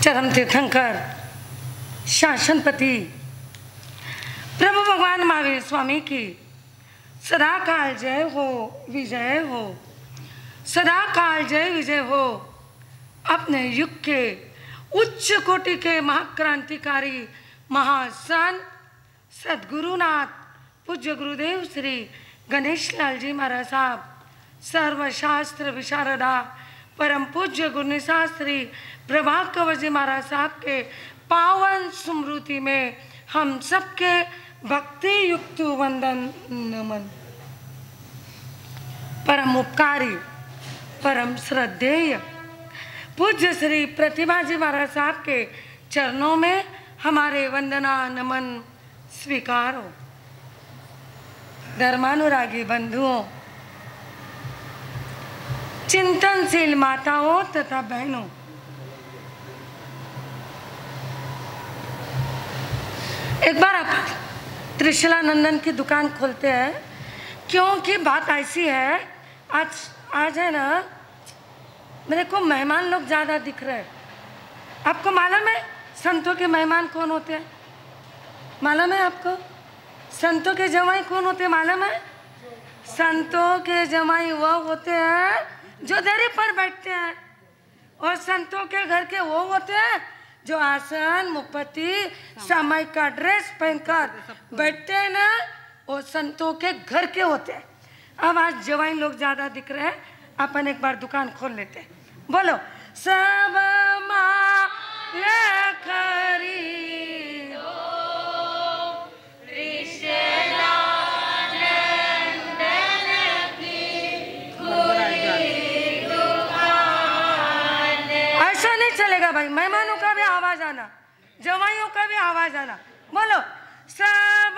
चरम तीर्थंकर शासनपति प्रभु भगवान महावीर स्वामी की सदा काल जय हो, विजय हो। सदा काल जय विजय हो। अपने युग के उच्च कोटि के महाक्रांतिकारी महासन सद्गुरुनाथ पूज्य गुरुदेव श्री गणेश लाल जी महाराज साहब, सर्वशास्त्र विशारदा परम पूज्य गुरुनिशास्त्री प्रभात कंवर जी महाराज साहब के पावन स्मृति में हम सबके भक्ति युक्त वंदन नमन। परम उपकारी परम श्रद्धेय पूज्य श्री प्रतिभा जी महाराज साहब के चरणों में हमारे वंदना नमन स्वीकार हो। धर्मानुरागी बंधुओं, चिंतनशील माताओं तथा बहनों, एक बार आप त्रिशला नंदन की दुकान खोलते हैं, क्योंकि बात ऐसी है, आज है ना, मेरे को मेहमान लोग ज़्यादा दिख रहे हैं। आपको मालूम है संतों के मेहमान कौन होते हैं? मालूम है आपको? संतों के जमाई कौन होते हैं मालूम है? संतों के जमाई वो होते हैं जो दरी पर बैठते हैं, और संतों के घर के वो होते हैं जो आसन मुपत्ति समय का ड्रेस पहनकर बैठते हैं ना, वो संतों के घर के होते हैं। अब आज जवाई लोग ज्यादा दिख रहे हैं, अपन एक बार दुकान खोल लेते हैं। बोलो सब माल खरीदो चलेगा भाई, मेहमानों का भी आवाज आना, जवाइयों का भी आवाज आना। बोलो सब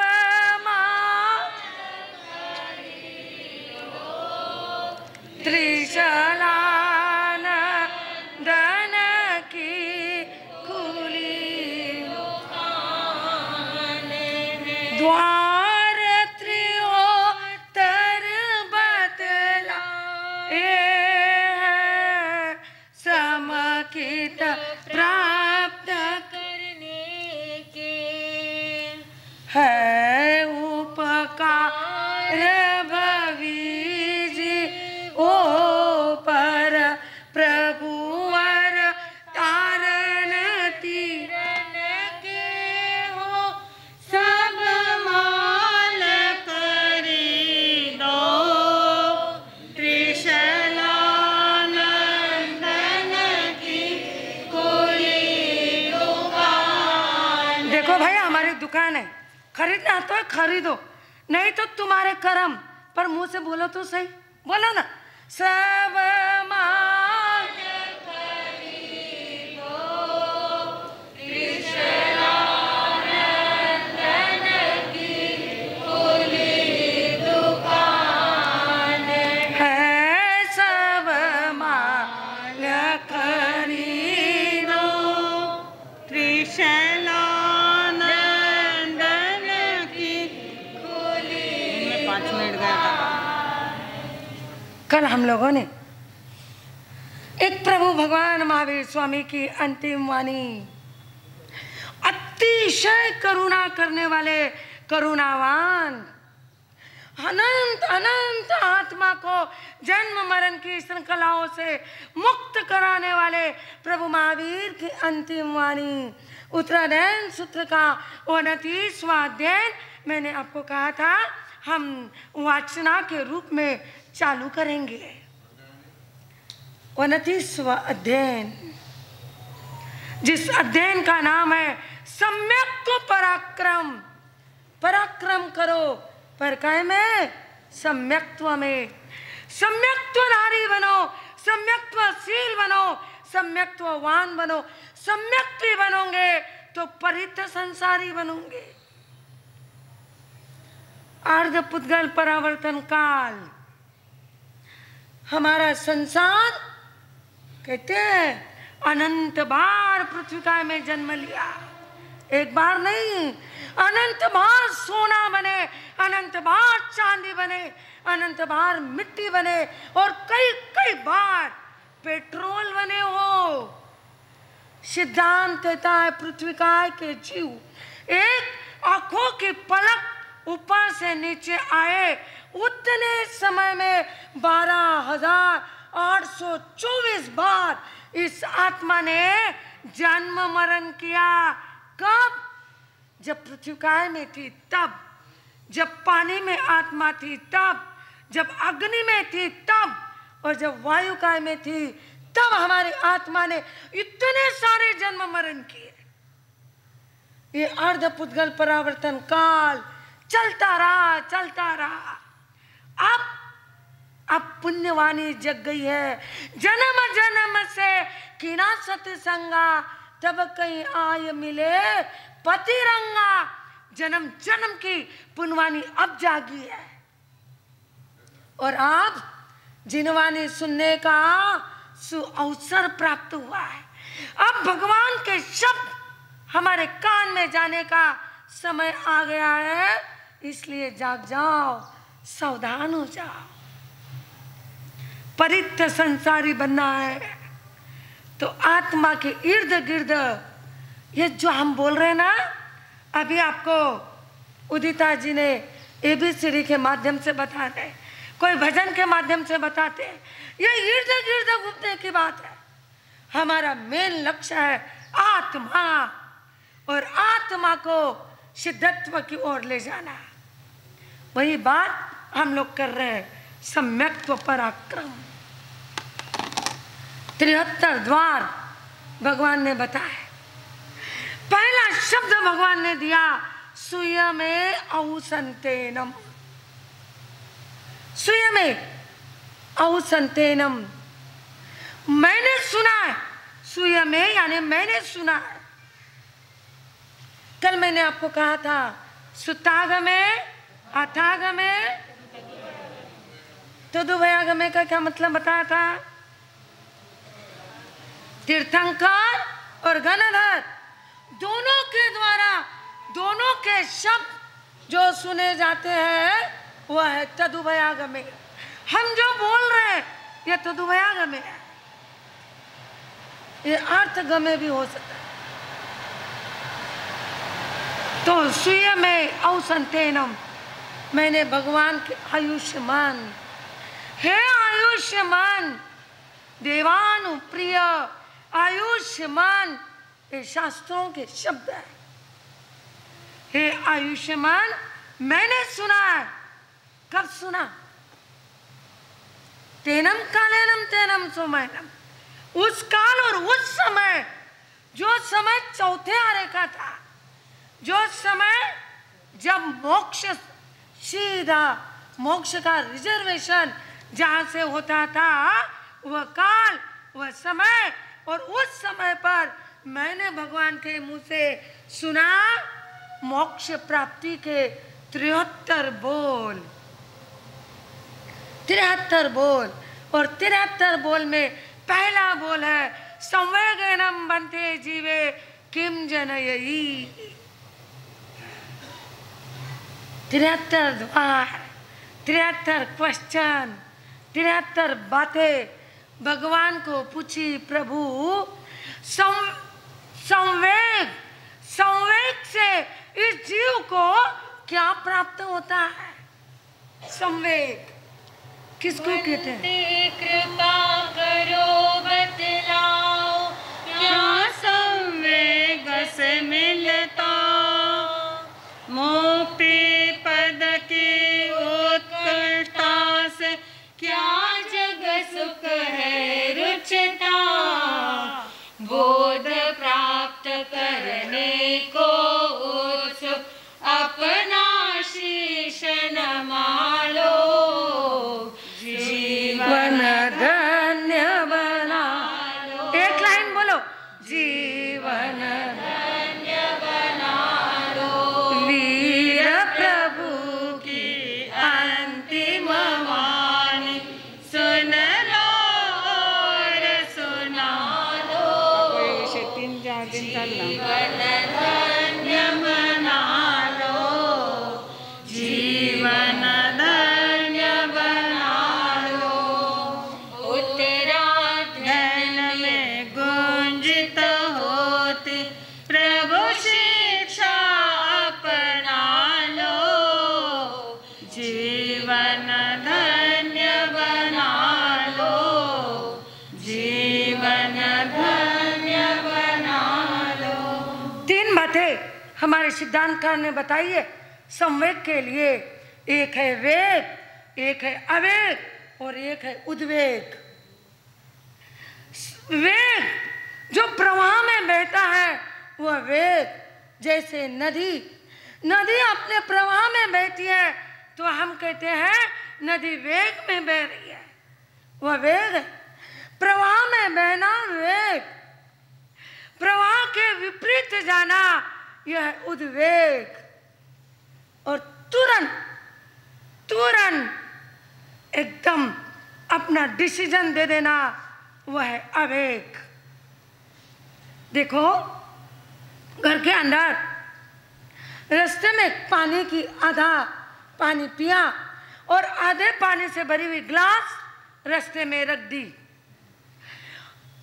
त्रिशला नंदन की खुली द्वार त्रियोतर बतला समकित प्राप्त करने के है उपकार भविजी ओ पर प्रभुवर तारण तीरन के हो सब माल खरीदो त्रिशला नंदन की खुली दुकान। देखो भाई, हमारी दुकान है, खरीदना तो खरीदो, नहीं तो तुम्हारे कर्म। पर मुंह से बोलो तो सही, बोलो ना, सब माल खरीदो त्रिशला नंदन की खुली दुकान है, सब माल खरीदो त्रिशला नंदन की खुली। 5 मिनट गया था। कल हम लोगों ने एक प्रभु भगवान महावीर स्वामी की अंतिम वाणी, अतिशय करुणा करने वाले करुणावान, अनंत अनंत आत्मा को जन्म मरण की श्रृंखलाओं से मुक्त कराने वाले प्रभु महावीर की अंतिम वाणी, उत्तरायण सूत्र का 29वां अध्ययन मैंने आपको कहा था हम वाचना के रूप में चालू करेंगे। 29वां अध्ययन, जिस अध्ययन का नाम है सम्यक्त्व पराक्रम। पराक्रम करो पर काय में? सम्यक्त्व में। सम्यक्त्व नारी बनो, सम्यक्त्वशील बनो, सम्यक्त्ववान बनो। सम्यक्त्वी बनोगे तो परित संसारी बनोगे। अर्ध पुद्गल परावर्तन काल, हमारा संसार कहते हैं अनंत बार पृथ्वी में जन्म लिया, एक बार नहीं, अनंत बार सोना बने, अनंत बार चांदी बने, अनंत बार मिट्टी बने, और कई कई बार पेट्रोल बने हो। सिद्धांत देता है पृथ्वी काय के जीव एक आंखों की पलक ऊपर से नीचे आए उतने समय में 12,824 बार इस आत्मा ने जन्म मरण किया। कब? जब पृथ्वी काय में थी तब, जब पानी में आत्मा थी तब, जब अग्नि में थी तब, और जब वायु काय में थी तब हमारी आत्मा ने इतने सारे जन्म मरण किए। ये अर्ध पुद्गल परावर्तन काल चलता रहा। अब पुण्यवाणी जग गई है। जन्म जन्म से कीना सत्संगा तब कहीं आय मिले पति रंगा। जन्म जन्म की पुण्यवाणी अब जागी है और आप जिनवाणी सुनने का अवसर प्राप्त हुआ है। अब भगवान के शब्द हमारे कान में जाने का समय आ गया है, इसलिए जाग जाओ, सावधान हो जाओ। परित्य संसारी बनना है तो आत्मा के इर्द गिर्द ये जो हम बोल रहे हैं ना, अभी आपको उदिता जी ने ABCD के माध्यम से बता रहे, कोई भजन के माध्यम से बताते हैं, ये इर्द गिर्द घूमने की बात है। हमारा मेन लक्ष्य है आत्मा, और आत्मा को सिद्धत्व की ओर ले जाना। वही बात हम लोग कर रहे हैं। सम्यक्त्व पराक्रम 73 द्वार भगवान ने बताया। पहला शब्द भगवान ने दिया सुयमे औसंतेनम। सुयमे औसंतेनम, मैंने सुना है। सुयमे यानी मैंने सुना है। कल मैंने आपको कहा था सुतागमे अथागमे तदुभयागमे का क्या मतलब बताया था। तीर्थंकर और गणधर दोनों के द्वारा दोनों के शब्द जो सुने जाते हैं वह है तदुभयागमे। हम जो बोल रहे हैं ये तदुभयागमे है, ये अर्थगमे भी हो सकता है। तो सुयमे औसंतेनम, मैंने भगवान के आयुष्मान, हे आयुष्मान देवानुप्रिय आयुष्मान, ये शास्त्रों के शब्द है। हे आयुष्मान, मैंने सुना है। कब सुना? तेनम कालेनम तेनम सोमैनम, उस काल और उस समय, जो समय चौथे आरे का था, जो समय जब मोक्ष सीधा मोक्ष का रिजर्वेशन जहां से होता था, वह काल, वह समय, और उस समय पर मैंने भगवान के मुंह से सुना मोक्ष प्राप्ति के 73 बोल। 73 बोल, और 73 बोल में पहला बोल है संवेगनम बनते जीवे किम जनयी। 73 द्वार, 73 क्वेश्चन, 73 बातें भगवान को पूछी। प्रभु संवेग से इस जीव को क्या प्राप्त होता है? संवेग किसको कहते हैं? कृपा करो बतलाओ, क्या संवेग से मिलता मुक्ति पद की उत्कर्षता से, क्या जग सुख है रुचता, बोध प्राप्त करने को उत्सुक अपना शीश नमा लो, जीवन धन्य बना लो। एक लाइन बोलो, जीवन धन्य बना लो, वीर प्रभु की अंतिम वाणी सुन लो और सुना लो, जीवन धन्य बना लो, जीवन धन्य बना लो। उत्तराधन में गुंजित हो हमारे सिद्धांतकार ने बताइए, संवेग के लिए एक है वेग, एक है आवेग और एक है उद्वेग। वेग जो प्रवाह में बहता है वह वेग, जैसे नदी अपने प्रवाह में बहती है तो हम कहते हैं नदी वेग में बह रही है, वह वेग है। प्रवाह में बहना वेग, प्रवाह के विपरीत जाना यह उद्वेग, और तुरंत एकदम अपना डिसीजन दे देना वह है आवेग। देखो, घर के अंदर रास्ते में पानी की आधा पानी पिया और आधे पानी से भरी हुई ग्लास रास्ते में रख दी।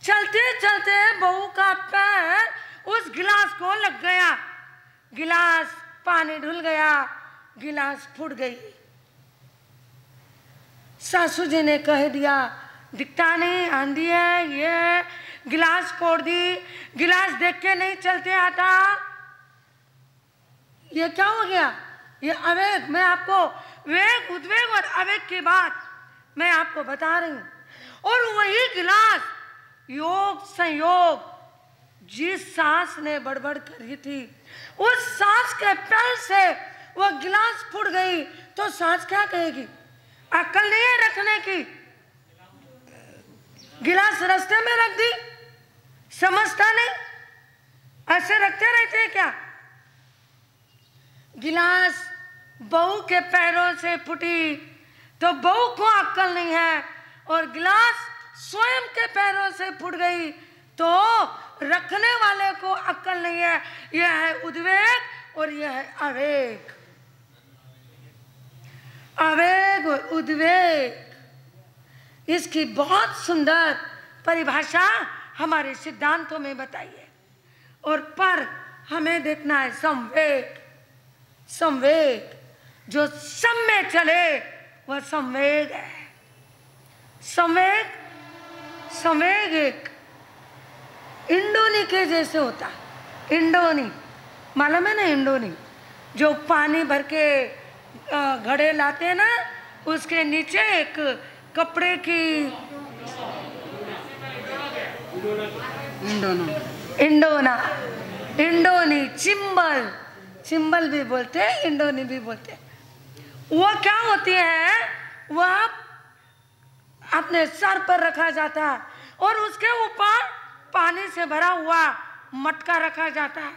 चलते चलते बहू का पैर उस गिलास को लग गया, गिलास पानी ढुल गया, गिलास फूट गई। सासू जी ने कह दिया, दिखता नहीं आंधी है, ये गिलास फोड़ दी, गिलास देख के नहीं चलते आता, ये क्या हो गया? ये आवेग। मैं आपको वेग, उद्वेग और आवेग की बात मैं आपको बता रही हूँ। और वही गिलास योग संयोग जिस सांस ने बड़बड़ करी थी, उस सांस के पैर से वह गिलास फूट गई तो सांस क्या कहेगी? अक्ल नहीं है रखने की, गिलास रास्ते में रख दी, समझता नहीं, ऐसे रखते रहते हैं क्या? गिलास बहू के पैरों से फूटी तो बहू को अक्ल नहीं है, और गिलास स्वयं के पैरों से फूट गई तो रखने वाले को अक्ल नहीं है। यह है उद्वेग और यह है आवेग। आवेग और उद्वेग, इसकी बहुत सुंदर परिभाषा हमारे सिद्धांतों में बताई है। और पर हमें देखना है संवेग। संवेग जो सम में चले वह संवेग है। संवेग एक इंडोनी के जैसे होता है। इंडोनी मालूम है ना? इंडोनी जो पानी भर के घड़े लाते हैं ना, उसके नीचे एक कपड़े की इंडोनी चिंबल भी बोलते हैं, इंडोनी भी बोलते हैं। वो क्या होती है? वह अपने सर पर रखा जाता है और उसके ऊपर पानी से भरा हुआ मटका रखा जाता है।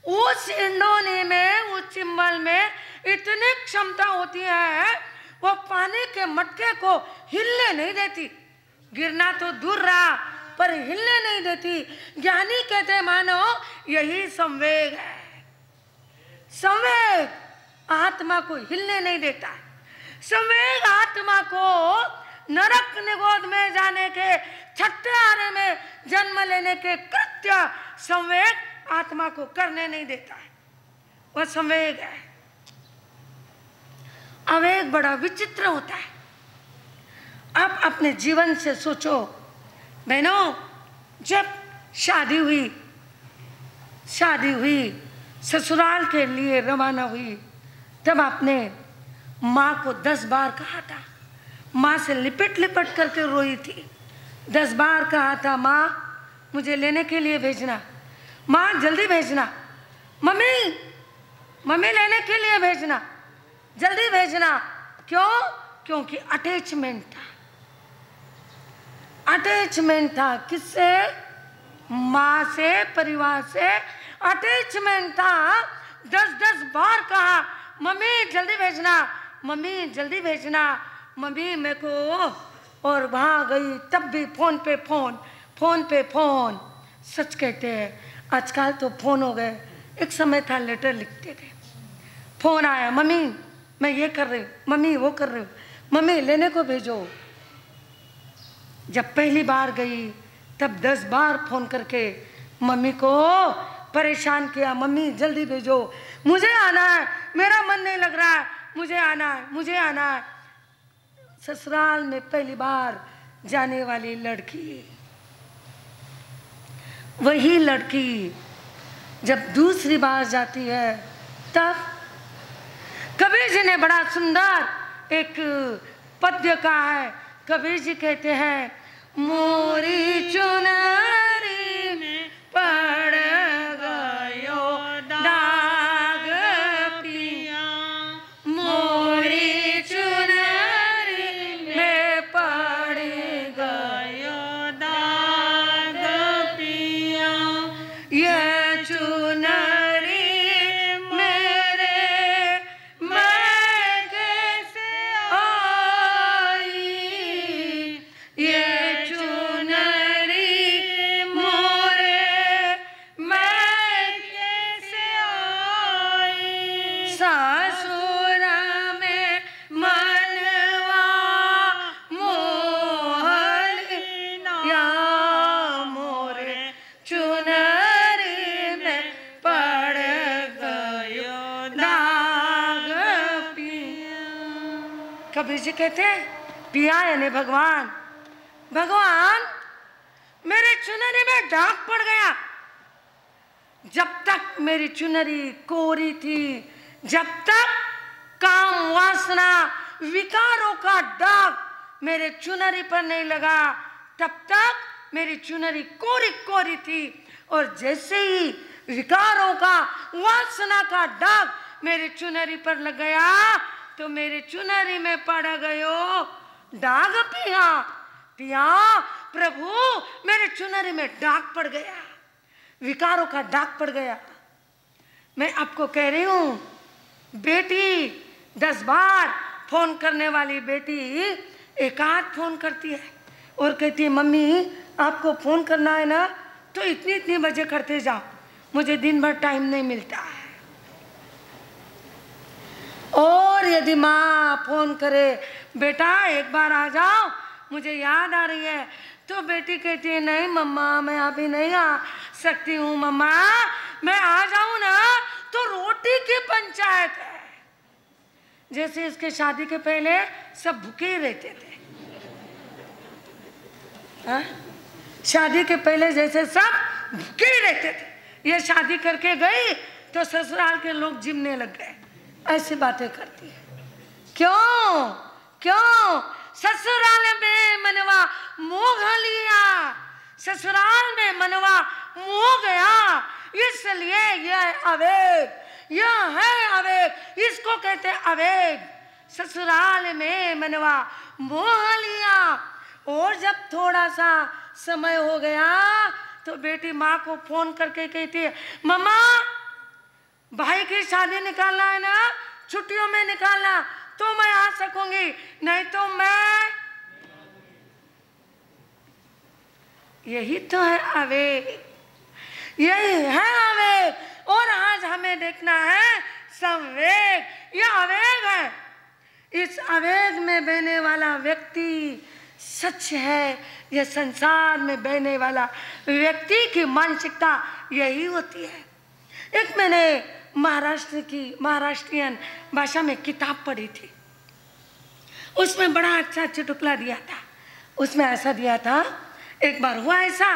उस इंडोनी में, उस चिंबल में इतनी क्षमता होती है, वो पानी के मटके को हिलने नहीं देती। गिरना तो दूर रहा, पर हिलने नहीं देती। ज्ञानी कहते मानो यही संवेग है। संवेग आत्मा को हिलने नहीं देता। संवेग आत्मा को नरक निगोद में जाने के, छठे आरे में जन्म लेने के कृत्य संवेग आत्मा को करने नहीं देता है। वह संवेग है। आवेग बड़ा विचित्र होता है। आप अपने जीवन से सोचो बहनों, जब शादी हुई ससुराल के लिए रवाना हुई, तब आपने माँ को 10 बार कहा था, माँ से लिपट करके रोई थी। 10 बार कहा था, माँ मुझे लेने के लिए भेजना, माँ जल्दी भेजना, मम्मी लेने के लिए भेजना, जल्दी भेजना। क्यों? क्योंकि अटैचमेंट था। किससे? माँ से, परिवार से अटैचमेंट था। 10 बार कहा, मम्मी जल्दी भेजना, मम्मी जल्दी भेजना, मम्मी मेरे को। और वहाँ गई तब भी फोन पे फोन। सच कहते हैं, आजकल तो फोन हो गए, एक समय था लेटर लिखते थे। फोन आया, मम्मी मैं ये कर रही हूँ, मम्मी वो कर रही हूँ, मम्मी लेने को भेजो। जब पहली बार गई तब 10 बार फोन करके मम्मी को परेशान किया, मम्मी जल्दी भेजो, मुझे आना है, मेरा मन नहीं लग रहा है, मुझे आना है। ससुराल में पहली बार जाने वाली लड़की, वही लड़की जब दूसरी बार जाती है तब कबीर जी ने बड़ा सुंदर एक पद्य कहा है। कबीर जी कहते हैं, मोरी चुनरी में पड़ गयो दाग पिया, मोरी चुनरी में पड़ गयो दाग पिया, ये चुनरी मेरे मैं कैसे आई, ये चुनरी मोरे मैं कैसे आई, ससुर में मनवा मोहन या मोरे चुनरी में पड़ गयो दाग पिया। कबीर जी कहते हैं, पिया यानी भगवान, भगवान मेरे चुनरी में दाग पड़ गया। जब तक मेरी चुनरी कोरी थी, जब तक काम वासना विकारों का दाग मेरे चुनरी पर नहीं लगा, तब तक मेरी चुनरी कोरी कोरी थी। और जैसे ही विकारों का वासना का दाग मेरे चुनरी पर लग गया तो मेरे चुनरी में पड़ गयो दाग पिया। पिया प्रभु मेरे चुनरी में दाग पड़ गया, विकारों का दाग पड़ गया। मैं आपको कह रही हूँ, बेटी 10 बार फोन करने वाली बेटी एक आध फोन करती है और कहती है, मम्मी आपको फोन करना है ना तो इतनी इतनी बजे करते जाओ, मुझे दिन भर टाइम नहीं मिलता है। और यदि माँ फोन करे, बेटा एक बार आ जाओ मुझे याद आ रही है, तो बेटी कहती है, नहीं मम्मा मैं अभी नहीं आ सकती हूँ, मम्मा मैं आ जाऊँ ना तो रोटी की पंचायत है। जैसे इसके शादी के पहले सब भूखे ही रहते थे। हा? शादी के पहले जैसे सब भूखे ही रहते थे, ये शादी करके गई तो ससुराल के लोग जिमने लग गए। ऐसी बातें करती है। क्यों क्यों? ससुराल में मनवा मोह लिया, ससुराल में मनवा मोह गया, इसलिए यह आवेग, यह है आवेग, इसको कहते हैं आवेग। ससुराल में मनवा मोह लिया। और जब थोड़ा सा समय हो गया तो बेटी माँ को फोन करके कहती है, मम्मा भाई की शादी निकालना है ना, छुट्टियों में निकालना तो मैं आ सकूंगी, नहीं तो मैं। यही तो है आवेग, यही है आवेग। और आज हमें देखना है संवेग। यह आवेग है, इस आवेग में बहने वाला व्यक्ति सच है। यह संसार में बहने वाला व्यक्ति की मानसिकता यही होती है। एक मैंने महाराष्ट्रियन भाषा में किताब पढ़ी थी, उसमें बड़ा अच्छा चुटकुला दिया था। उसमें ऐसा दिया था, एक बार हुआ ऐसा,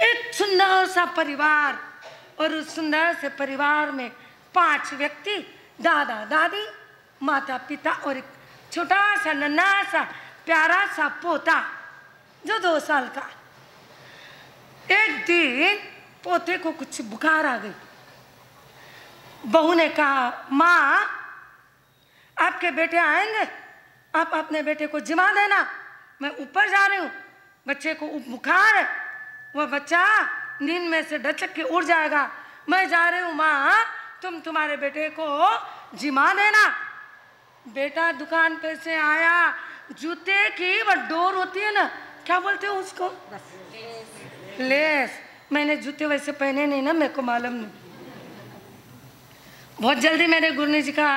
एक सुंदर सा परिवार, और उस सुंदर से परिवार में 5 व्यक्ति, दादा दादी, माता पिता और एक छोटा सा नन्हा सा प्यारा सा पोता जो 2 साल का। एक दिन पोते को कुछ बुखार आ गई। बहू ने कहा, माँ आपके बेटे आएंगे, आप अपने बेटे को जिमा देना, मैं ऊपर जा रही हूँ, बच्चे को बुखार है, वह बच्चा नींद में से डचक के उड़ जाएगा, मैं जा रही हूँ माँ, तुम तुम्हारे बेटे को जिमा देना। बेटा दुकान पे से आया, जूते की वो डोर होती है ना, क्या बोलते हो उसको, लेस। मैंने जूते वैसे पहने नहीं ना, मेरे को मालूम नहीं। बहुत जल्दी मेरे गुरुजी जी का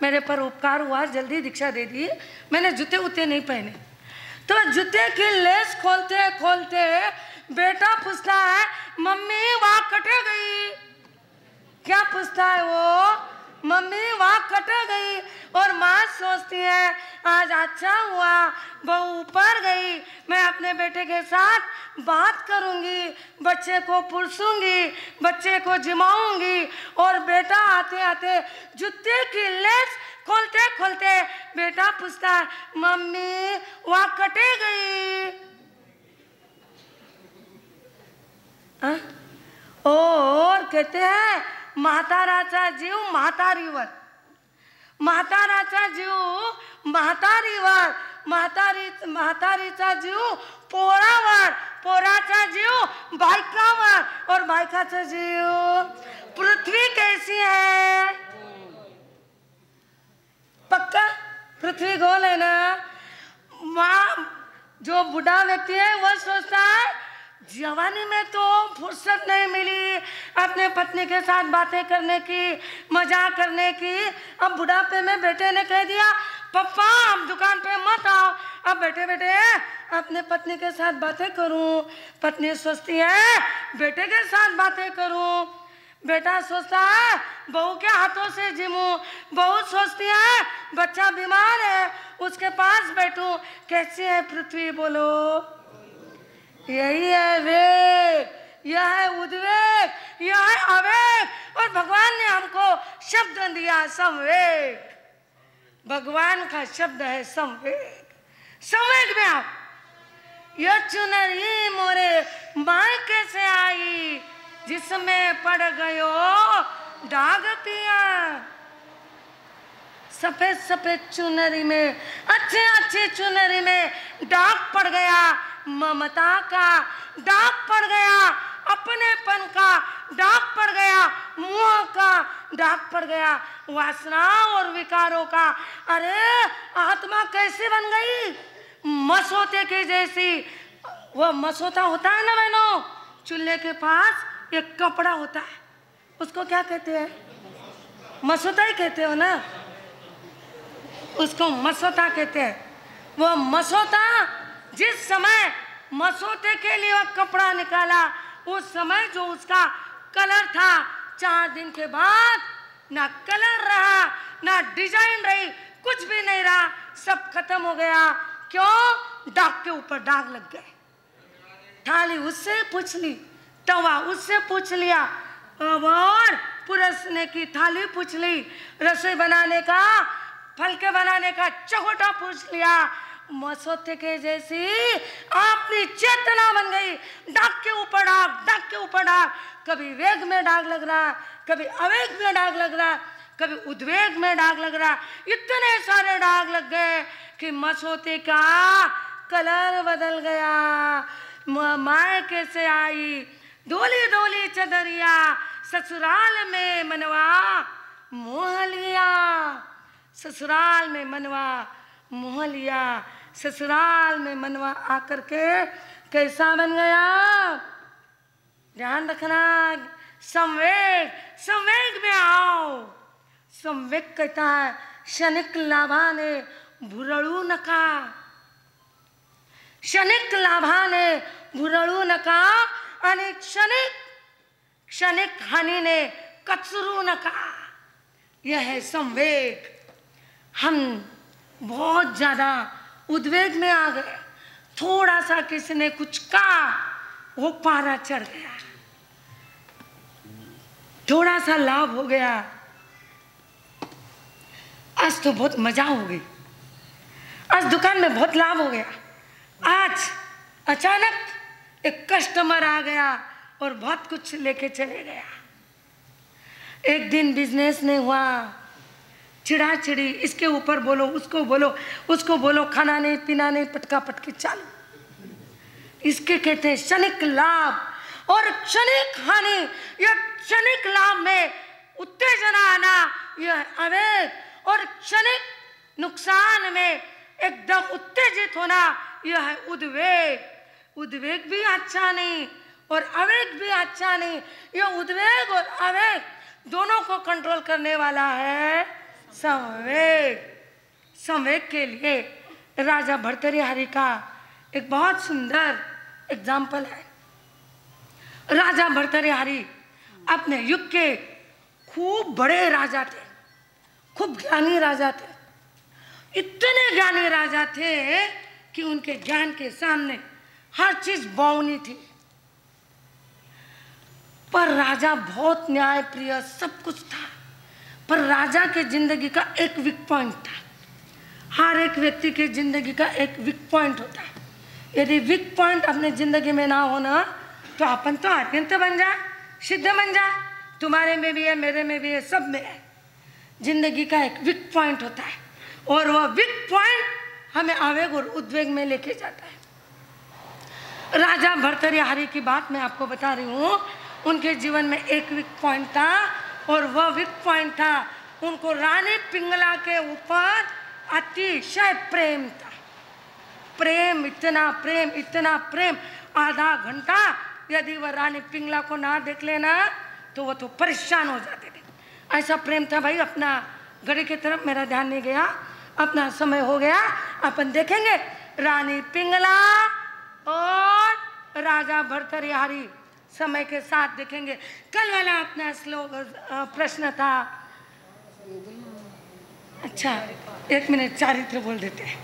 मेरे पर उपकार हुआ, जल्दी दीक्षा दे दी, मैंने जूते उते नहीं पहने। तो जूते की लेस खोलते खोलते बेटा पूछता है, मम्मी वहाँ कटे गई। क्या पूछता है वो? मम्मी वहाँ कट गई और माँ सोचती है आज अच्छा हुआ बहू ऊपर गई, मैं अपने बेटे के साथ बात करूंगी, बच्चे को पुरसूंगी, बच्चे को जिमाऊंगी। और बेटा आते आते जूते की लेस खोलते खोलते बेटा पूछता है मम्मी वहाँ कटे गई। और कहते हैं म्हाताराचा जीव म्हातारीवर, म्हाताराचा जीव म्हातारीवर, म्हातारीचा जीव पोरावर, पोराचा जीव बायकावर और बायकाचा जीव। पृथ्वी कैसी है? पक्का पृथ्वी गोल है ना। जो बूढ़ा व्यक्ति है वह सोचता है जवानी में तो फुर्सत नहीं मिली अपने पत्नी के साथ बातें करने की, मजाक करने की। अब बुढ़ापे में बेटे ने कह दिया पापा अब दुकान पे मत आओ, अब बैठे बैठे अपने पत्नी के साथ बातें करूं। पत्नी सोचती है बेटे के साथ बातें करूं, बेटा सोचता है बहू के हाथों से जिमूं, बहू सोचती है बच्चा बीमार है उसके पास बैठूं। कैसी है पृथ्वी बोलो? यही है वेग, यह है उद्वेग, यह है आवेग। और भगवान ने हमको शब्द दिया संवेग, भगवान का शब्द है संवेग। संवेग में आप यह चुनरी मोरे मायके से आई जिसमें पड़ गयो दाग पिया। सफेद सफेद चुनरी में, अच्छे अच्छे चुनरी में दाग पड़ गया, ममता का दाग पड़ गया, अपनेपन का दाग पड़ गया, मोह का दाग पड़ गया, वासना और विकारों का। अरे आत्मा कैसे बन गई? मसोते के जैसी। वो मसोता होता है ना बहनों, चूल्हे के पास एक कपड़ा होता है, उसको क्या कहते हैं? मसोता ही कहते हो ना, उसको मसोता कहते हैं। वो मसोता जिस समय मसोते के लिए वह कपड़ा निकाला, उस समय जो उसका कलर था 4 दिन के बाद ना कलर रहा ना डिजाइन रही, कुछ भी नहीं रहा, सब खत्म हो गया। क्यों? दाग के ऊपर दाग लग गए। थाली उससे पूछ ली, तवा उससे पूछ लिया, और पुरसने की थाली पूछ ली, रसोई बनाने का, फलके बनाने का चकोटा पूछ लिया। मसोते के जैसी अपनी चेतना बन गई। दाग के ऊपर दाग, दाग के ऊपर दाग। कभी वेग में दाग लग रहा, कभी अवेग में दाग लग रहा, कभी उद्वेग में दाग लग रहा। इतने सारे दाग लग गए कि मसोते का कलर बदल गया। मायके से आई डोली डोली चदरिया, ससुराल में मनवा मोह लिया, ससुराल में मनवा मोह लिया। ससुराल में मनवा आकर के कैसा बन गया? ध्यान रखना, संवेग, संवेग में आओ। संवेग कहता है क्षणिक लाभाने भुरळू नका, क्षणिक लाभाने भुरळू नका आणि क्षणिक हानीने कचरू नका। यह है संवेग। हम बहुत ज्यादा उद्वेग में आ गए, थोड़ा सा किसी ने कुछ कहा वो पारा चढ़ गया, थोड़ा सा लाभ हो गया, आज तो बहुत मजा हो गई, आज दुकान में बहुत लाभ हो गया। आज अचानक एक कस्टमर आ गया और बहुत कुछ लेके चले गया। एक दिन बिजनेस नहीं हुआ, चिड़ा चिड़ी, इसके ऊपर बोलो, उसको बोलो, उसको बोलो, खाना नहीं पीना नहीं, पटका पटकी चालू। इसके कहते हैं क्षणिक लाभ और क्षणिक हानि। यह क्षणिक लाभ में उत्तेजना आना, यह आवेग, और क्षणिक नुकसान में एकदम उत्तेजित होना, यह है उद्वेग। उद्वेग भी अच्छा नहीं और आवेग भी अच्छा नहीं। यह उद्वेग और आवेग दोनों को कंट्रोल करने वाला है संवेग। संवेग के लिए राजा भर्तृहरि का एक बहुत सुंदर एग्जाम्पल है। राजा भर्तृहरि अपने युग के खूब बड़े राजा थे। खूब ज्ञानी राजा थे, इतने ज्ञानी राजा थे कि उनके ज्ञान के सामने हर चीज बौनी थी। पर राजा बहुत न्याय प्रिय सब कुछ था, पर राजा के जिंदगी का एक वीक पॉइंट था। हर एक व्यक्ति की जिंदगी का एक वीक पॉइंट होता है। यदि वीक पॉइंट अपने जिंदगी में ना होना तो अपन तो अत्यंत बन जा, सिद्ध बन जा। तुम्हारे में भी है, मेरे में भी है, सब में है। जिंदगी का एक वीक पॉइंट होता है और वह वीक पॉइंट हमें आवेग और उद्वेग में लेके जाता है। राजा भर्तृहरि की बात मैं आपको बता रही हूँ। उनके जीवन में एक वीक पॉइंट था और वह वीक पॉइंट था, उनको रानी पिंगला के ऊपर अतिशय प्रेम था। प्रेम, इतना प्रेम, इतना प्रेम। आधा घंटा यदि वह रानी पिंगला को ना देख लेना तो वो तो परेशान हो जाते थे, ऐसा प्रेम था भाई। अपना घड़ी की तरफ मेरा ध्यान नहीं गया, अपना समय हो गया। अपन देखेंगे रानी पिंगला और राजा भर्तृहरि समय के साथ देखेंगे। कल वाला अपना श्लोक प्रश्न था, अच्छा 1 मिनट चारित्र बोल देते हैं।